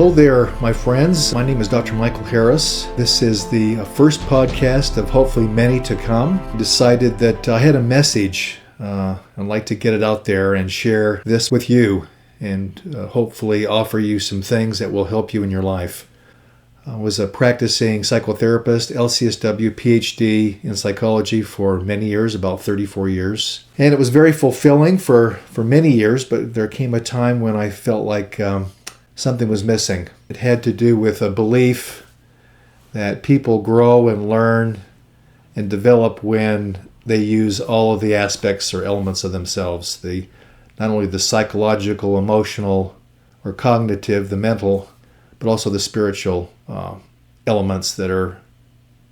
Hello there, my friends. My name is Dr. Michael Harris. This is the first podcast of hopefully many to come. I decided that I had a message. I'd like to get it out there and share this with you and hopefully offer you some things that will help you in your life. I was a practicing psychotherapist, LCSW, PhD in psychology for many years, about 34 years. And it was very fulfilling for many years, but there came a time when I felt like something was missing. It had to do with a belief that people grow and learn and develop when they use all of the aspects or elements of themselves. Not only the psychological, emotional, or cognitive, the mental, but also the spiritual elements that are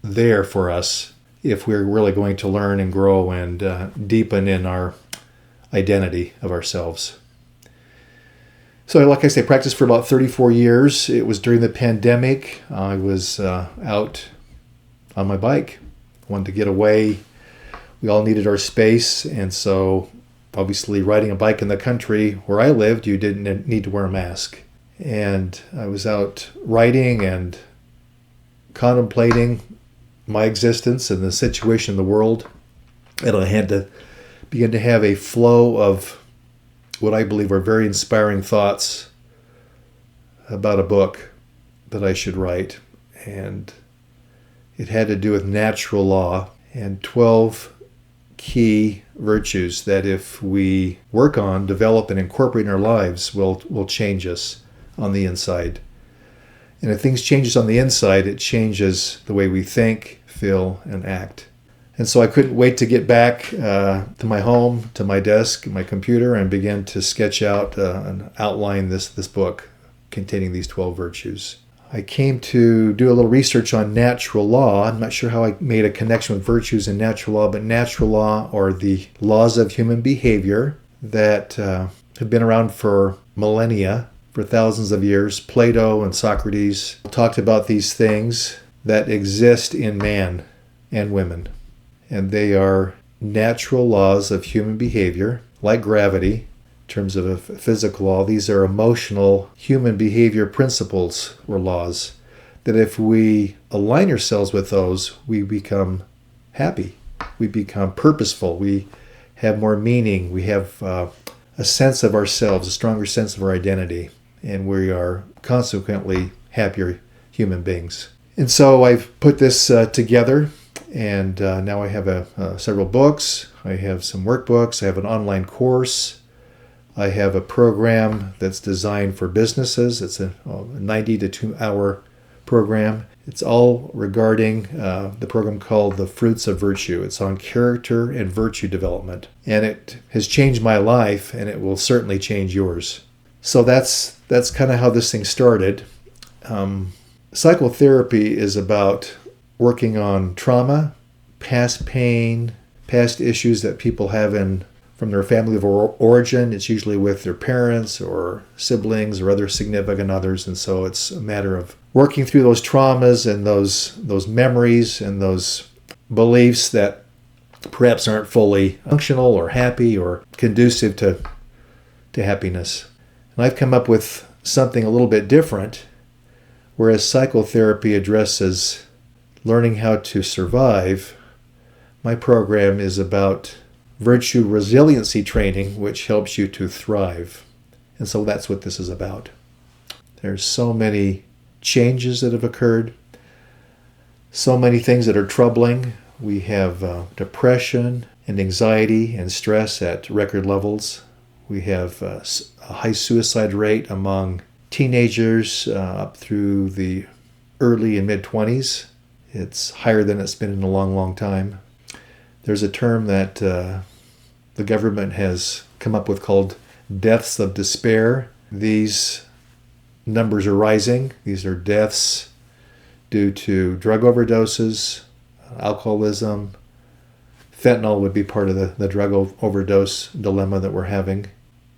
there for us if we're really going to learn and grow and deepen in our identity of ourselves. So like I say, practiced for about 34 years. It was during the pandemic. I was out on my bike. Wanted to get away. We all needed our space. And so obviously riding a bike in the country where I lived, you didn't need to wear a mask. And I was out riding and contemplating my existence and the situation in the world. And I had to begin to have a flow of what I believe are very inspiring thoughts about a book that I should write. And it had to do with natural law and 12 key virtues that if we work on, develop, and incorporate in our lives will change us on the inside. And if things changes on the inside, it changes the way we think, feel, and act. And so I couldn't wait to get back to my home, to my desk, my computer, and begin to sketch out and outline this book containing these 12 virtues. I came to do a little research on natural law. I'm not sure how I made a connection with virtues and natural law, but natural law are the laws of human behavior that have been around for millennia, for thousands of years. Plato and Socrates talked about these things that exist in man and women. And they are natural laws of human behavior, like gravity, in terms of a physical law. These are emotional human behavior principles or laws that if we align ourselves with those, we become happy. We become purposeful. We have more meaning. We have a sense of ourselves, a stronger sense of our identity. And we are consequently happier human beings. And so I've put this together. And now I have several books. I have some workbooks. I have an online course. I have a program that's designed for businesses. It's a 90 to 2 hour program. It's all regarding the program called The Fruits of Virtue. It's on character and virtue development. And it has changed my life, and it will certainly change yours. So that's kind of how this thing started. Psychotherapy is about working on trauma, past pain, past issues that people have from their family of origin. It's usually with their parents or siblings or other significant others. And so it's a matter of working through those traumas and those memories and those beliefs that perhaps aren't fully functional or happy or conducive to happiness. And I've come up with something a little bit different, whereas psychotherapy addresses learning how to survive. My program is about virtue resiliency training, which helps you to thrive. And so that's what this is about. There's so many changes that have occurred, so many things that are troubling. We have depression and anxiety and stress at record levels. We have a high suicide rate among teenagers up through the early and mid-20s. It's higher than it's been in a long, long time. There's a term that the government has come up with called deaths of despair. These numbers are rising. These are deaths due to drug overdoses, alcoholism. Fentanyl would be part of the drug overdose dilemma that we're having.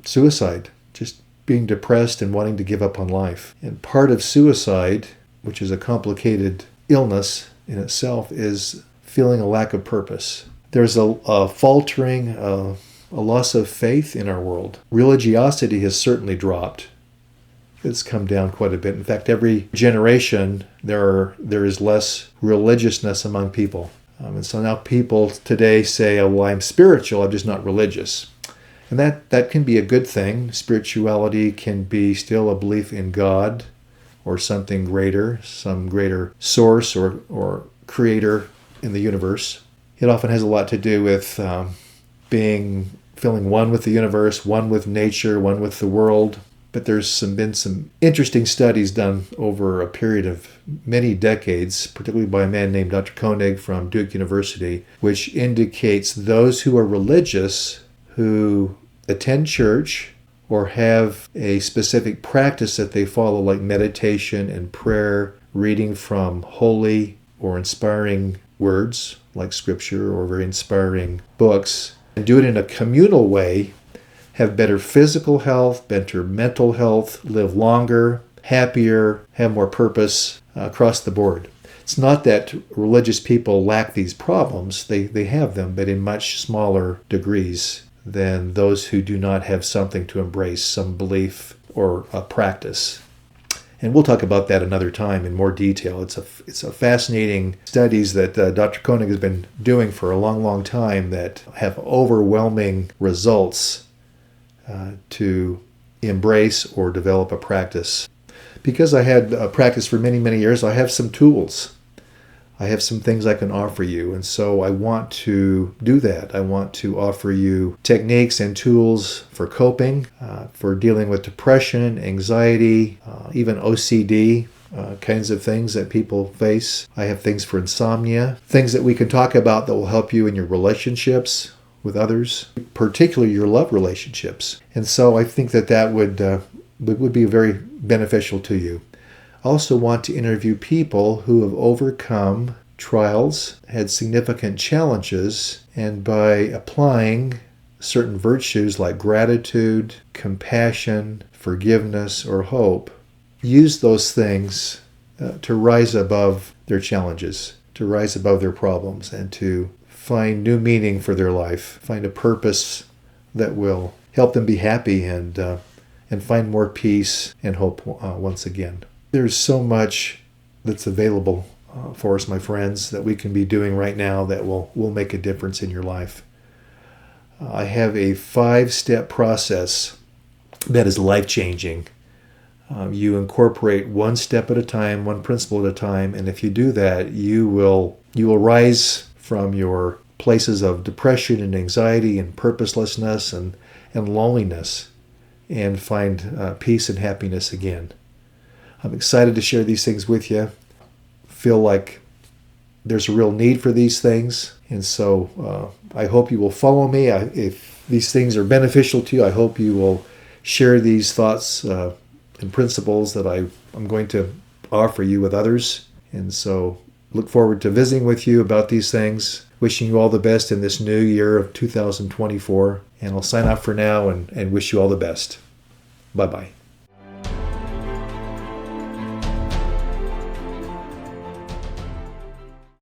Suicide, just being depressed and wanting to give up on life. And part of suicide, which is a complicated illness in itself, is feeling a lack of purpose. There's a faltering, a loss of faith in our world. Religiosity has certainly dropped it's come down quite a bit. In fact, every generation there is less religiousness among people. And so now people today say, oh, well, I'm spiritual, I'm just not religious. And that can be a good thing. Spirituality can be still a belief in God or something greater, some greater source or creator in the universe. It often has a lot to do with feeling one with the universe, one with nature, one with the world. But there's been some interesting studies done over a period of many decades, particularly by a man named Dr. Koenig from Duke University, which indicates those who are religious, who attend church or have a specific practice that they follow, like meditation and prayer, reading from holy or inspiring words like scripture or very inspiring books, and do it in a communal way, have better physical health, better mental health, live longer, happier, have more purpose across the board. It's not that religious people lack these problems. They have them, but in much smaller degrees than those who do not have something to embrace, some belief or a practice. And we'll talk about that another time in more detail. It's a fascinating studies that Dr. Koenig has been doing for a long, long time that have overwhelming results to embrace or develop a practice. Because I had a practice for many, many years, I have some tools. I have some things I can offer you. And so I want to do that. I want to offer you techniques and tools for coping, for dealing with depression, anxiety, even OCD, kinds of things that people face. I have things for insomnia, things that we can talk about that will help you in your relationships with others, particularly your love relationships. And so I think that would be very beneficial to you. I also want to interview people who have overcome trials, had significant challenges, and by applying certain virtues like gratitude, compassion, forgiveness, or hope, use those things to rise above their challenges, to rise above their problems, and to find new meaning for their life, find a purpose that will help them be happy and find more peace and hope once again. There's so much that's available for us, my friends, that we can be doing right now that will make a difference in your life. I have a 5-step process that is life-changing. You incorporate one step at a time, one principle at a time, and if you do that, you will rise from your places of depression and anxiety and purposelessness and loneliness and find peace and happiness again. I'm excited to share these things with you. Feel like there's a real need for these things. And so I hope you will follow me. If these things are beneficial to you, I hope you will share these thoughts and principles that I'm going to offer you with others. And so look forward to visiting with you about these things. Wishing you all the best in this new year of 2024. And I'll sign off for now and wish you all the best. Bye-bye.